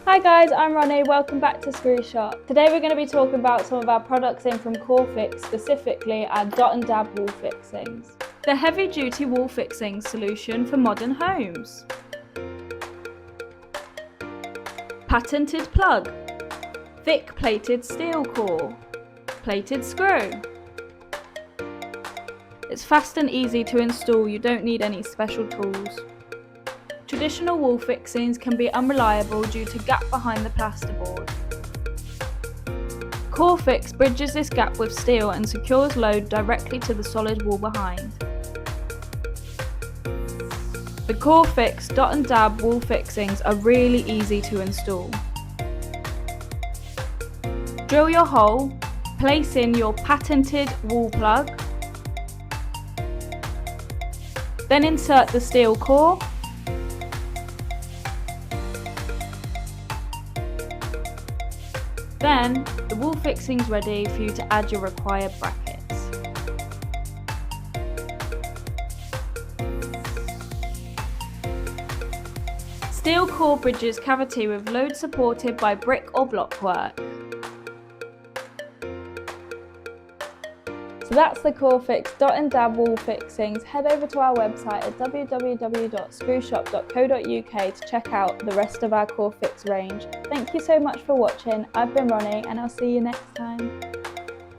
Hi guys, I'm Ronnie, welcome back to Screwshop. Today we're going to be talking about some of our products in from Corefix, specifically our Dot and Dab wall fixings. The heavy duty wall fixing solution for modern homes. Patented plug. Thick plated steel core. Plated screw. It's fast and easy to install, you don't need any special tools. Traditional wall fixings can be unreliable due to gap behind the plasterboard. Corefix bridges this gap with steel and secures load directly to the solid wall behind. The Corefix Dot and Dab wall fixings are really easy to install. Drill your hole, place in your patented wall plug, then insert the steel core, then the wall fixing's ready for you to add your required brackets. Steel core bridges cavity with load supported by brick or blockwork. So that's the Corefix Dot and Dab wall fixings. Head over to our website at www.screwshop.co.uk to check out the rest of our Corefix range. Thank you so much for watching. I've been Ronnie and I'll see you next time.